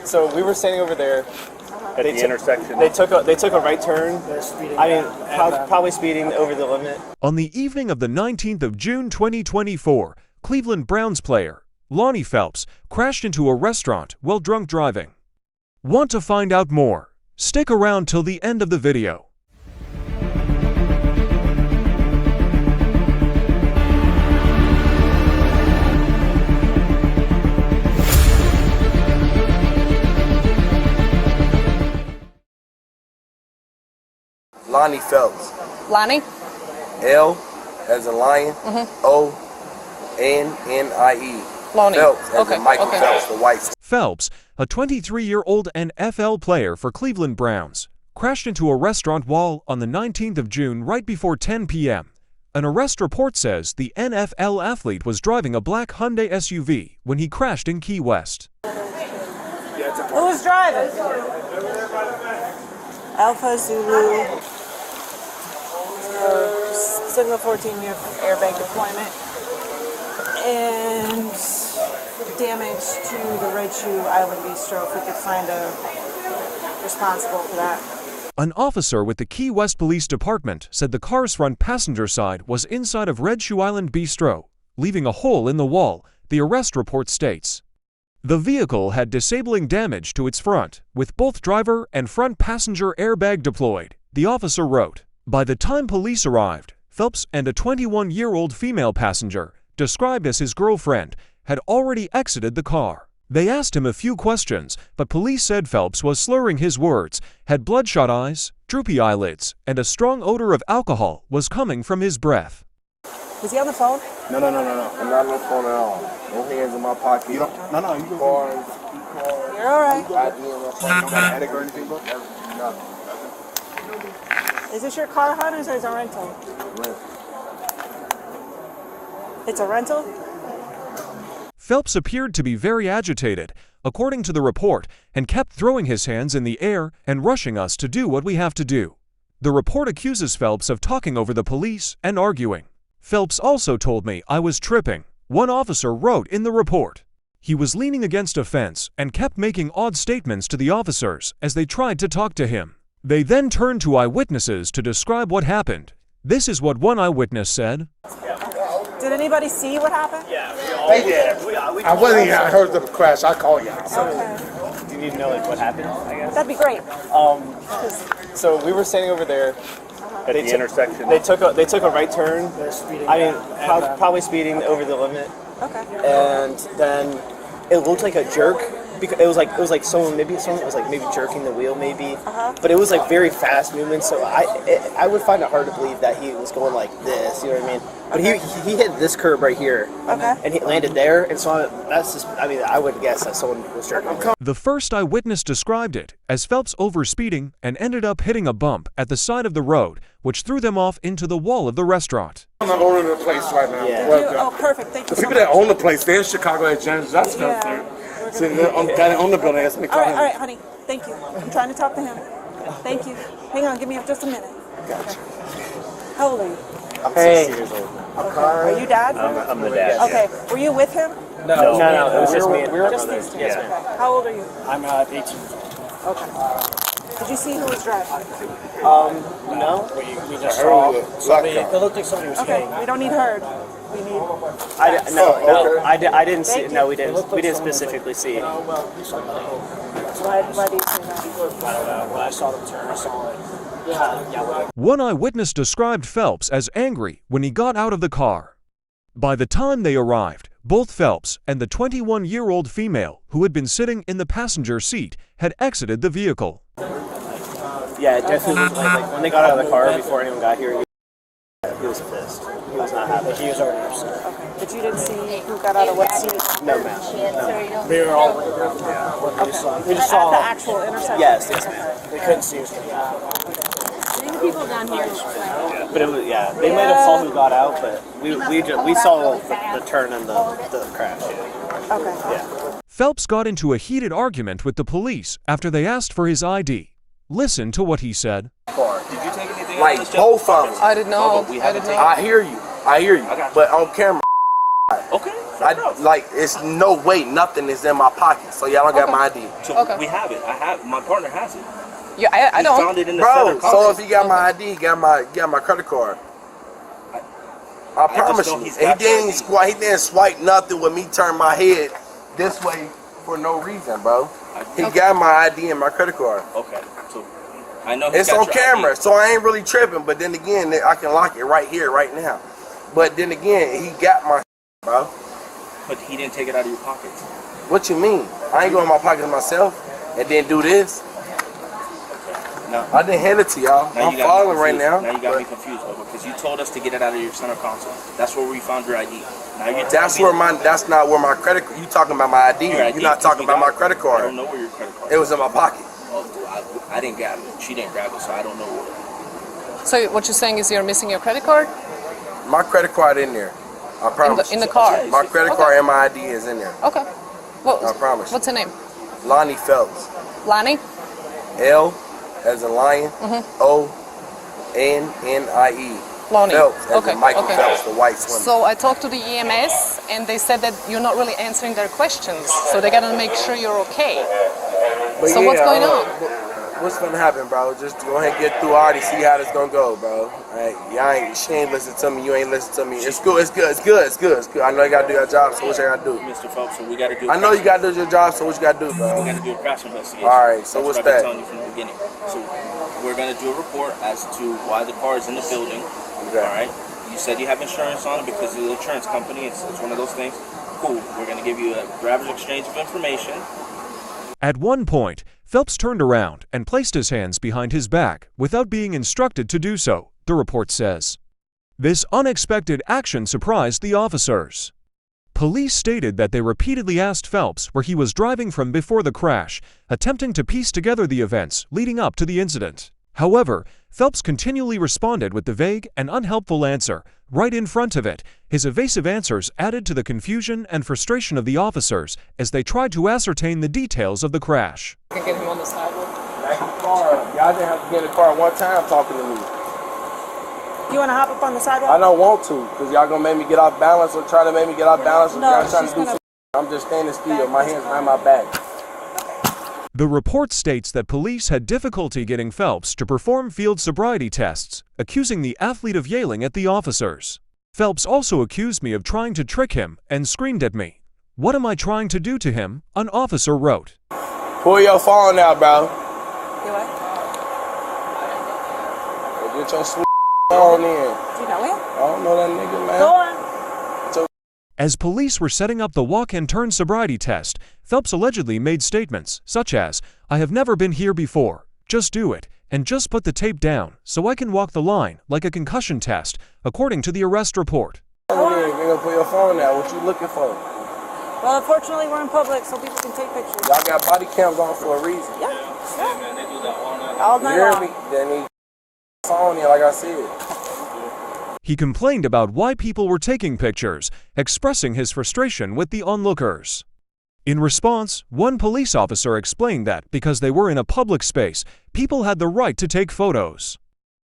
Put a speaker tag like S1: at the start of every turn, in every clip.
S1: So we were standing over there
S2: at the intersection.
S1: They took a right turn. I mean, probably speeding over the limit.
S3: On the evening of the 19th of June 2024, Cleveland Browns player Lonnie Phelps crashed into a restaurant while drunk driving. Want to find out more? Stick around till the end of the video.
S4: Lonnie Phelps.
S5: Lonnie?
S4: L as a lion. O-N-N-I-E.
S5: Lonnie.
S4: Phelps as in Michael Phelps, the white.
S3: Phelps, a 23-year-old NFL player for Cleveland Browns, crashed into a restaurant wall on the 19th of June right before 10 p.m. An arrest report says the NFL athlete was driving a black Hyundai SUV when he crashed in Key West.
S5: Who was driving? Alpha Zulu. Signal 14, we have airbag deployment. And damage to the Red Shoe Island Bistro, if we could find a responsible for that.
S3: An officer with the Key West Police Department said the car's front passenger side was inside of Red Shoe Island Bistro, leaving a hole in the wall, the arrest report states. The vehicle had disabling damage to its front, with both driver and front passenger airbag deployed, the officer wrote. By the time police arrived, Phelps and a 21-year-old female passenger, described as his girlfriend, had already exited the car. They asked him a few questions, but police said Phelps was slurring his words, had bloodshot eyes, droopy eyelids, and a strong odor of alcohol was coming from his breath.
S5: Is he on the phone?
S4: No. I'm not on the phone at all. No hands in my pocket. You don't? No. You can go.
S5: You're all right.
S4: Addict or anything, bro? No.
S5: Is this your car, hon, or is it a rental?
S4: Rent.
S5: It's a rental?
S3: Phelps appeared to be very agitated, according to the report, and kept throwing his hands in the air and rushing us to do what we have to do. The report accuses Phelps of talking over the police and arguing. Phelps also told me I was tripping, one officer wrote in the report. He was leaning against a fence and kept making odd statements to the officers as they tried to talk to him. They then turned to eyewitnesses to describe what happened. This is what one eyewitness said.
S5: Did anybody see what happened?
S6: Yeah, they did. I wasn't here. I heard the crash. I called you.
S5: Okay.
S1: Do you need to know like what happened? I guess.
S5: That'd be great.
S1: So we were standing over there.
S2: At the intersection.
S1: They took a right turn. I mean, probably speeding over the limit.
S5: Okay.
S1: And then it looked like a jerk. Because it was like someone was like maybe jerking the wheel maybe, but it was like very fast movement. So I would find it hard to believe that he was going like this. You know what I mean? But he hit this curb right here, and he landed there. And so that's just I would guess that someone was jerking.
S3: The first eyewitness described it as Phelps overspeeding and ended up hitting a bump at the side of the road, which threw them off into the wall of the restaurant.
S6: I'm not owning the place right now.
S1: Yeah.
S5: Oh, perfect. Thank you.
S6: The people that own the place, they're in Chicago at James. That's
S5: Yeah.
S6: there. So they're on the building. That's me.
S5: All right, honey. Thank you. I'm trying to talk to him. Thank you. Hang on. Give me just a minute.
S1: Gotcha.
S5: How old are you?
S1: I'm 60 years old.
S5: Okay. Are you dad?
S2: I'm the dad.
S5: Okay. Were you with him?
S1: No. It was just me.
S5: Just these two. Okay. How old are you?
S1: I'm 18.
S5: Okay. Did you see who was driving?
S1: No. We just saw. It looked like somebody was
S5: Okay. We don't need heard. We need.
S1: I didn't see. No, we didn't. We didn't specifically see.
S5: Why do you say that?
S1: I don't know. When I saw them turn, I saw it.
S3: One eyewitness described Phelps as angry when he got out of the car. By the time they arrived, both Phelps and the 21-year-old female who had been sitting in the passenger seat had exited the vehicle.
S1: Yeah, it definitely looked like when they got out of the car before anyone got here, he was pissed. He was not happy. He was already upset.
S5: Okay. But you didn't see who got out of what seat?
S1: No, ma'am. No.
S6: We were all.
S5: Okay.
S1: We just saw
S5: at the actual intersection?
S1: Yes, ma'am. We couldn't see us.
S5: People down here.
S1: But it was, they might have saw who got out, but we saw the turn and the crash. Yeah.
S5: Okay.
S1: Yeah.
S3: Phelps got into a heated argument with the police after they asked for his ID. Listen to what he said.
S1: Did you take anything?
S4: Like both of them.
S5: I didn't know.
S1: I
S4: hear you. But on camera.
S2: Okay.
S4: Like, it's no way nothing is in my pocket. So y'all don't got my ID.
S2: So we have it. My partner has it.
S7: Yeah, I
S2: He
S7: don't.
S2: found it in the
S4: Bro,
S2: center
S4: so if
S2: console.
S4: he got my ID, he got my credit card. I promise
S2: know
S4: you.
S2: he's
S4: He
S2: got your
S4: didn't
S2: ID.
S4: he didn't swipe nothing with me turn my head this way for no reason, bro. He got my ID and my credit card.
S2: Okay. So I know he's
S4: It's
S2: got
S4: on
S2: your
S4: camera,
S2: ID.
S4: so I ain't really tripping. But then again, I can lock it right here, right now. But then again, he got my bro.
S2: But he didn't take it out of your pockets.
S4: What you mean? I ain't going in my pocket myself and then do this.
S2: No.
S4: I didn't hand it to y'all.
S2: Now
S4: I'm
S2: you got me
S4: falling right
S2: confused.
S4: now.
S2: Now you got me confused, bro, because you told us to get it out of your center console. That's where we found your ID. Now you're
S4: That's where that's not where my credit. You talking about my ID?
S2: Your ID,
S4: You're not talking
S2: you
S4: about
S2: got
S4: my credit
S2: I
S4: card.
S2: don't know where your credit card
S4: It was in my pocket.
S2: I didn't grab it. She didn't grab it, so I don't know where.
S7: So what you're saying is you're missing your credit card
S4: My credit card in there. I promise.
S7: in the
S4: you.
S7: car?
S4: My credit
S7: Okay.
S4: card and my ID is in there.
S7: Okay. Well,
S4: I promise.
S7: what's her name?
S4: Lonnie Phelps.
S7: Lonnie?
S4: L as in lion. O N N I E.
S7: Lonnie.
S4: Phelps as
S7: Okay,
S4: in Michael
S7: okay.
S4: Phelps, the white swimmer.
S7: So I talked to the EMS and they said that you're not really answering their questions. So they gotta make sure you're okay.
S4: But
S7: So what's going on?
S4: What's gonna happen, bro? Just go ahead and get through already, see how this gonna go, bro. She ain't listen to me, you ain't listen to me. It's good, it's good, it's good, it's good, it's good. I know you gotta do your job, so what you gotta do?
S2: Mr. Phelps, so we got to do.
S4: I know you gotta do your job, so what you gotta do,
S2: We
S4: bro?
S2: got to do a crash investigation.
S4: All right, so
S2: That's
S4: what's
S2: what I've been
S4: that?
S2: telling you from the beginning. So we're going to do a report as to why the car is in the building.
S4: Okay.
S2: All right. You said you have insurance on it because of the insurance company. It's one of those things. Cool. We're going to give you a driver's exchange of information.
S3: At one point, Phelps turned around and placed his hands behind his back without being instructed to do so, the report says. This unexpected action surprised the officers. Police stated that they repeatedly asked Phelps where he was driving from before the crash, attempting to piece together the events leading up to the incident. However, Phelps continually responded with the vague and unhelpful answer right in front of it. His evasive answers added to the confusion and frustration of the officers as they tried to ascertain the details of the crash.
S7: I can get him on the sidewalk.
S4: Y'all didn't have to get in the car one time talking to me.
S5: You want to hop up on the sidewalk?
S4: I don't want to, because y'all gonna make me get off balance or try to make me get off balance or
S5: No,
S4: y'all trying to
S5: she's
S4: do
S5: gonna-
S4: some. I'm just standing still, my hands behind my back.
S3: The report states that police had difficulty getting Phelps to perform field sobriety tests, accusing the athlete of yelling at the officers. Phelps also accused me of trying to trick him and screamed at me. "What am I trying to do to him?" an officer wrote.
S4: Pull your phone out, bro.
S5: You what?
S4: Get your sweet phone in.
S5: Do you know him?
S4: I don't know that nigga, man.
S5: Go on.
S3: As police were setting up the walk and turn sobriety test, Phelps allegedly made statements such as, "I have never been here before. Just do it, and just put the tape down so I can walk the line like a concussion test," according to the arrest report.
S4: You're gonna pull your phone out. What you looking for?
S5: Well, unfortunately, we're in public, so people can take pictures.
S4: Y'all got body cams on for a reason.
S5: Yeah. All
S4: You
S5: night
S4: hear
S5: long.
S4: me? Then he phone in, like I said.
S3: He complained about why people were taking pictures, expressing his frustration with the onlookers. In response, one police officer explained that because they were in a public space, people had the right to take photos.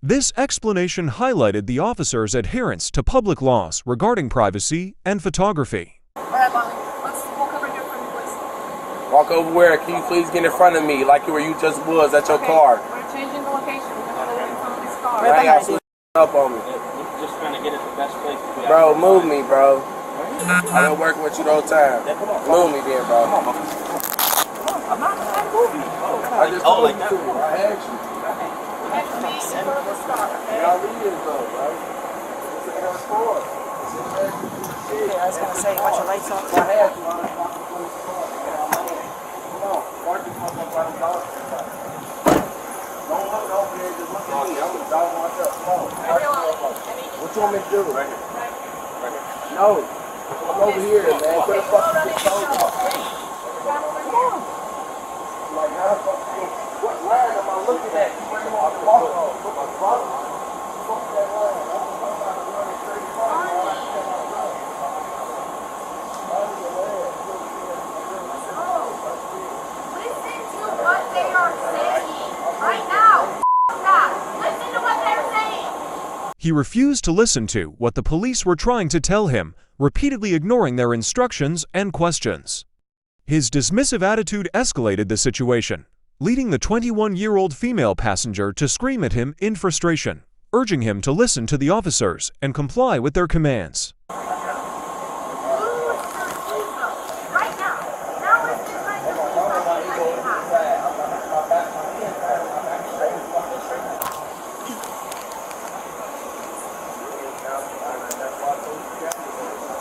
S3: This explanation highlighted the officers' adherence to public laws regarding privacy and photography.
S7: All right, Lonnie. Let's walk over here for me, please.
S4: Walk over where? Can you please get in front of me like where you just was at your car?
S7: We're changing the location. We're gonna go in front of this car.
S5: Right
S4: I ain't got
S5: behind
S4: switch up on me.
S2: Just trying to get it the best place.
S4: Bro, move me, bro. I've been working with you the whole time. Move me then, bro.
S2: I'm not moving.
S4: I just told you to. I asked you. Y'all leave it though, bro. It's an airport.
S5: Yeah, I was going to say, watch your lights off.
S4: I asked you. Come on. Park this motherfucker right on the dog. Don't look over there, just look at me. I'm gonna dog myself. Come on. Park this motherfucker. What you want me to do? Right here. No. Come over here, man. Put the fucking controls on. Like, how the fuck you? What line am I looking at? You bring them off the ball. Fuck that line. I'm about to run it straight from
S8: Listen to what they are saying right now. Stop. Listen to what they're saying.
S3: He refused to listen to what the police were trying to tell him, repeatedly ignoring their instructions and questions. His dismissive attitude escalated the situation, leading the 21-year-old female passenger to scream at him in frustration, urging him to listen to the officers and comply with their commands.
S8: Right now. Now listen to my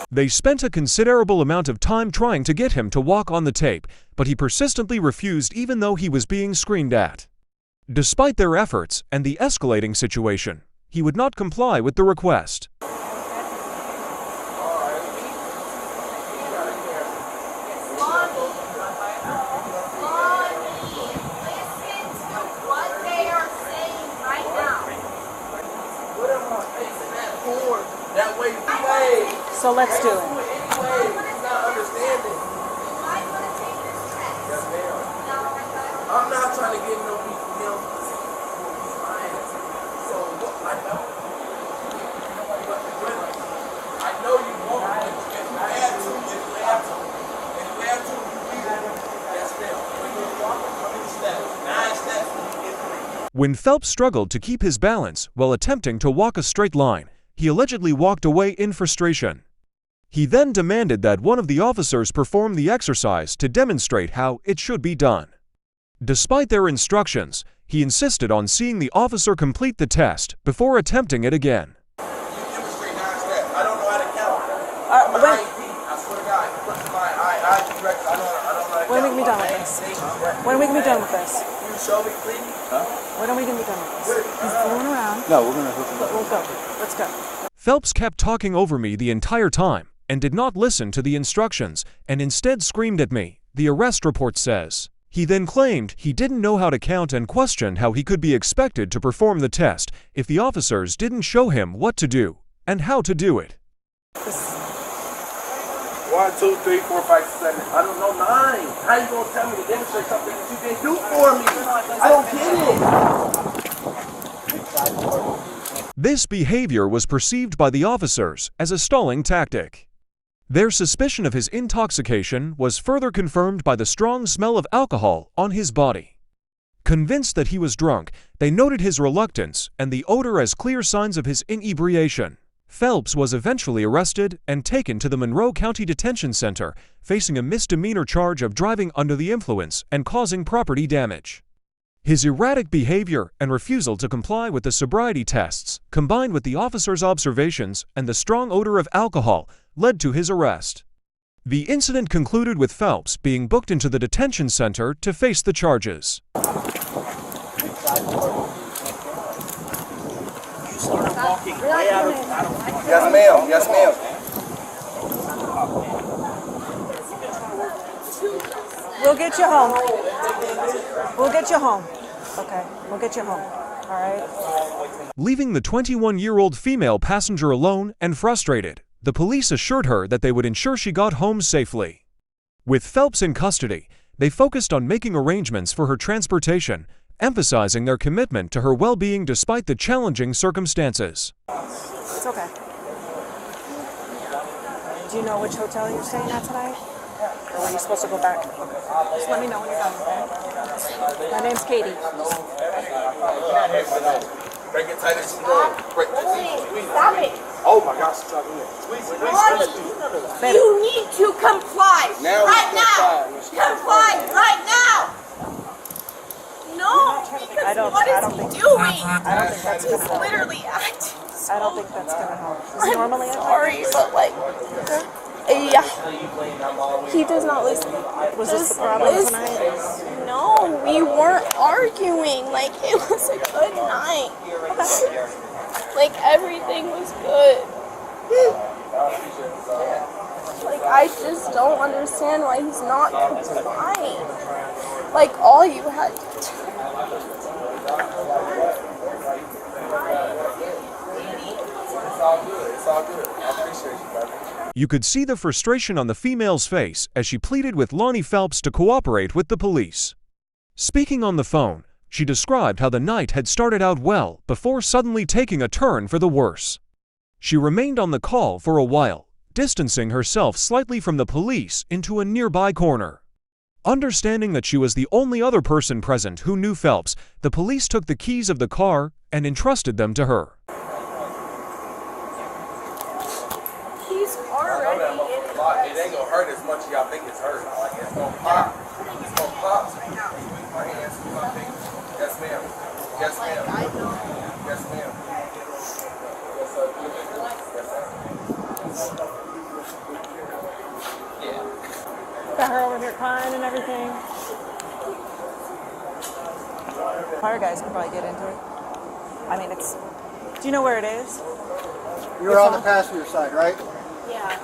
S3: They spent a considerable amount of time trying to get him to walk on the tape, but he persistently refused even though he was being screamed at. Despite their efforts and the escalating situation, he would not comply with the request.
S5: So let's do it.
S4: I'm not trying to get no people. So I know you won't. If you had to, you yes, ma'am. When you walk, how many steps? 9 steps when you get 3.
S3: When Phelps struggled to keep his balance while attempting to walk a straight line, he allegedly walked away in frustration. He then demanded that one of the officers perform the exercise to demonstrate how it should be done. Despite their instructions, he insisted on seeing the officer complete the test before attempting it again.
S4: You demonstrate 9 steps. I don't know how to count.
S5: When,
S4: I swear to God, I don't know how to
S5: when are we gonna be done with this? When are we gonna be done with this?
S4: You show me, please.
S5: When are we gonna be done with this? He's fooling around.
S1: No, we're gonna hook him up.
S5: We'll go. Let's go.
S3: Phelps kept talking over me the entire time and did not listen to the instructions and instead screamed at me, the arrest report says. He then claimed he didn't know how to count and questioned how he could be expected to perform the test if the officers didn't show him what to do and how to do it.
S4: 1, 2, 3, 4, 5, 6, 7. I don't know 9. How you gonna tell me to demonstrate something that you didn't do for me? I don't get it.
S3: This behavior was perceived by the officers as a stalling tactic. Their suspicion of his intoxication was further confirmed by the strong smell of alcohol on his body. Convinced that he was drunk, they noted his reluctance and the odor as clear signs of his inebriation. Phelps was eventually arrested and taken to the Monroe County Detention Center, facing a misdemeanor charge of driving under the influence and causing property damage. His erratic behavior and refusal to comply with the sobriety tests, combined with the officer's observations and the strong odor of alcohol, led to his arrest. The incident concluded with Phelps being booked into the detention center to face the charges.
S2: You started walking way out of
S4: Yes, ma'am. Yes, ma'am.
S5: We'll get you home. We'll get you home. Okay, we'll get you home. All right?
S3: Leaving the 21-year-old female passenger alone and frustrated, the police assured her that they would ensure she got home safely. With Phelps in custody, they focused on making arrangements for her transportation, emphasizing their commitment to her well-being despite the challenging circumstances.
S5: It's okay. Do you know which hotel you're staying at tonight? Or when you're supposed to go back? Just let me know when you're done, okay? My name's Katie.
S4: Break it tight as you know. Break it.
S8: Stop it.
S4: Oh my gosh, stop it. Squeeze it.
S8: You need to comply
S4: Now we
S8: right now. Comply right now. No,
S5: I don't
S8: because
S5: think-
S8: what is he doing?
S5: I don't think that's
S8: He's
S5: gonna help.
S8: literally acting.
S5: I don't think that's gonna help. Is he
S8: I'm
S5: normally
S8: sorry, but like, yeah, he does not listen.
S5: Was this the problem
S8: Listen.
S5: tonight?
S8: No, we weren't arguing. Like, it was a good night. Like, everything was good. Like, I just don't understand why he's not complying. Like, all you had to do.
S4: It's all good. It's all good. I appreciate you, brother.
S3: You could see the frustration on the female's face as she pleaded with Lonnie Phelps to cooperate with the police. Speaking on the phone, she described how the night had started out well before suddenly taking a turn for the worse. She remained on the call for a while, distancing herself slightly from the police into a nearby corner. Understanding that she was the only other person present who knew Phelps, the police took the keys of the car and entrusted them to her.
S8: He's already in
S4: It ain't gonna hurt as much as y'all think it's hurt. Like it's gonna pop. It's gonna pop. Squeeze my hands through my fingers. Yes, ma'am. Yes, ma'am. Yes, ma'am. Yes, sir. Yes, sir.
S5: Got her over here crying and everything. Fire guys can probably get into it. I mean, it's. Do you know where it is?
S6: You're on the passenger side, right?
S8: Yeah.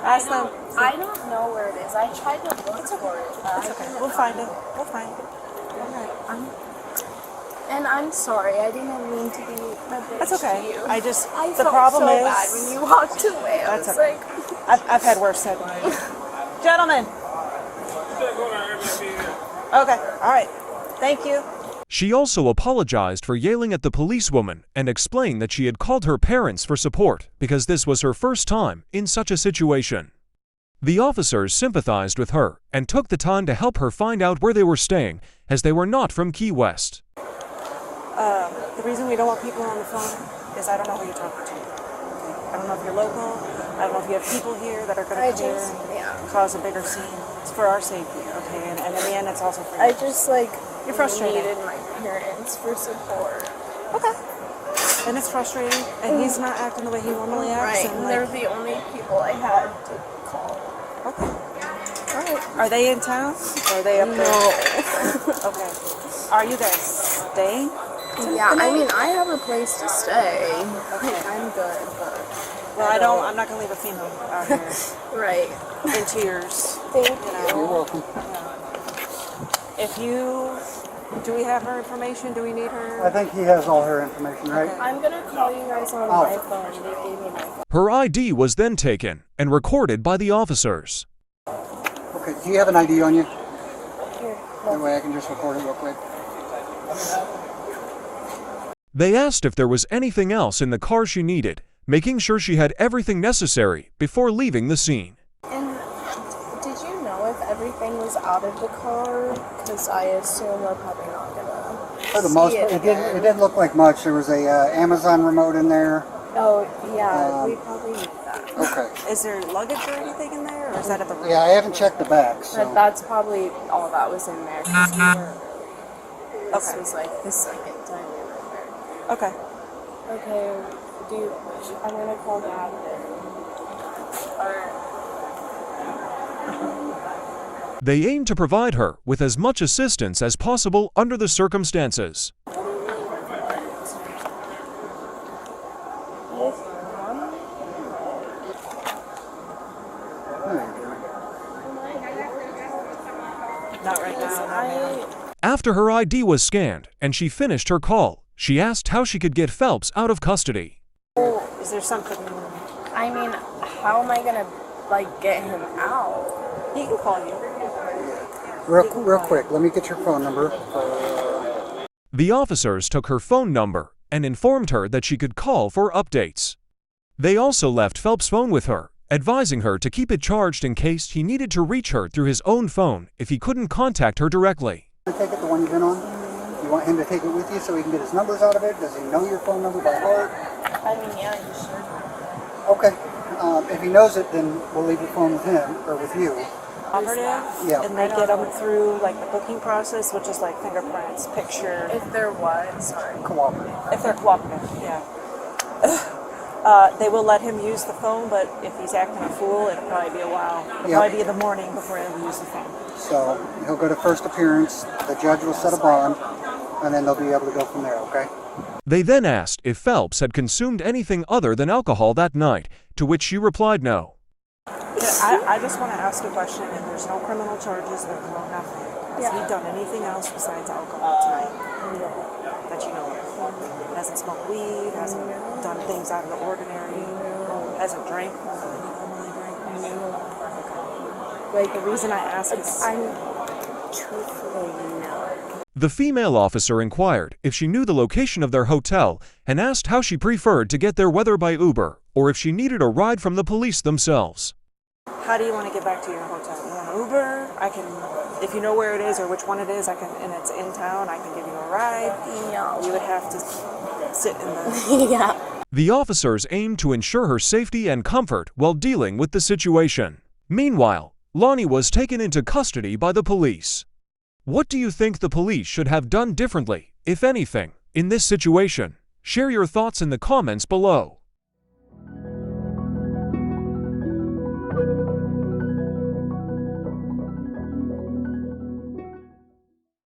S5: Ask them.
S8: I don't know where it is. I tried to look for it.
S5: It's okay. We'll find it. We'll find it.
S8: And I'm sorry. I didn't mean to be a bitch
S5: That's okay.
S8: to you.
S5: I just.
S8: I
S5: the
S8: felt
S5: problem
S8: so
S5: is.
S8: bad when you walked away. I
S5: That's
S8: was
S5: okay.
S8: like,
S5: I've had worse said to me. Gentlemen. Okay. All right. Thank you.
S3: She also apologized for yelling at the policewoman and explained that she had called her parents for support because this was her first time in such a situation. The officers sympathized with her and took the time to help her find out where they were staying, as they were not from Key West.
S5: The reason we don't want people on the phone is I don't know who you're talking to. I don't know if you're local. I don't know if you have people here that are going to come here and cause a bigger scene. It's for our safety, okay? And in the end, it's also for you.
S8: I just
S5: You're frustrated.
S8: needed my parents for support.
S5: Okay. And it's frustrating, and he's not acting the way he normally acts.
S8: Right,
S5: And
S8: and they're the only people I had to call.
S5: okay.
S8: All right.
S5: Are they in town? Or are they up there?
S8: No.
S5: Okay. Are you guys staying?
S8: Yeah, I mean, I have a place to stay. Like, I'm good, but
S5: Well, I'm not gonna leave a female out here
S8: right.
S5: in tears.
S8: Thank
S5: You
S8: you.
S5: know.
S6: You're welcome.
S5: If you, do we have her information? Do we need her?
S6: I think he has all her information, right?
S8: I'm gonna call you guys on my phone. They gave me my phone.
S3: Her ID was then taken and recorded by the officers.
S6: Okay, do you have an ID on you?
S8: Here.
S6: That way I can just record it real quick.
S3: They asked if there was anything else in the car she needed, making sure she had everything necessary before leaving the scene.
S8: And did you know if everything was out of the car? Because I assume we're probably not gonna.
S6: For the most
S8: see
S6: part,
S8: it
S6: it
S8: again.
S6: didn't look like much. There was a Amazon remote in there.
S8: Oh yeah, we probably need that.
S6: Okay.
S5: Is there luggage or anything in there, or is that at the room?
S6: Yeah, I haven't checked the back, so.
S8: But that's probably all that was in there. 'Cause this
S5: Okay.
S8: was like the second time we were there.
S5: Okay.
S8: Okay, I'm gonna call Dad. Alright.
S3: They aimed to provide her with as much assistance as possible under the circumstances.
S5: Not right now.
S3: After her ID was scanned and she finished her call, she asked how she could get Phelps out of custody.
S5: Is there something?
S8: I mean, how am I gonna get him out?
S5: He can call you.
S6: Real quick, let me get your phone number.
S3: The officers took her phone number and informed her that she could call for updates. They also left Phelps' phone with her, advising her to keep it charged in case he needed to reach her through his own phone if he couldn't contact her directly.
S6: Take it, the one you've been on? You want him to take it with you so he can get his numbers out of it? Does he know your phone number by heart?
S8: I mean, yeah, you should.
S6: Okay. If he knows it, then we'll leave your phone with him, or with you.
S5: Operative.
S6: Yeah.
S5: And they get them through the booking process, which is fingerprints, picture.
S8: If there was, sorry.
S6: Cooperative.
S5: If they're cooperative, yeah. They will let him use the phone, but if he's acting a fool, it'll probably be a while. It'll probably be in the morning before he'll use the phone.
S6: So he'll go to first appearance, the judge will set a bond, and then they'll be able to go from there, okay?
S3: They then asked if Phelps had consumed anything other than alcohol that night, to which she replied no.
S5: I just want to ask a question, and there's no criminal charges, there's no nothing. Has he done anything else besides alcohol tonight? That you know of? Hasn't smoked weed, hasn't done things out of the ordinary, hasn't drank more than he normally drinks? Okay. The reason I ask is...
S8: I'm truthfully no.
S3: The female officer inquired if she knew the location of their hotel and asked how she preferred to get there, whether by Uber or if she needed a ride from the police themselves.
S5: How do you want to get back to your hotel? You want Uber? I can, if you know where it is or which one it is, I can, and it's in town, I can give you a ride.
S8: No.
S5: You would have to sit in the...
S8: Yeah.
S3: The officers aimed to ensure her safety and comfort while dealing with the situation. Meanwhile, Lonnie was taken into custody by the police. What do you think the police should have done differently, if anything, in this situation? Share your thoughts in the comments below.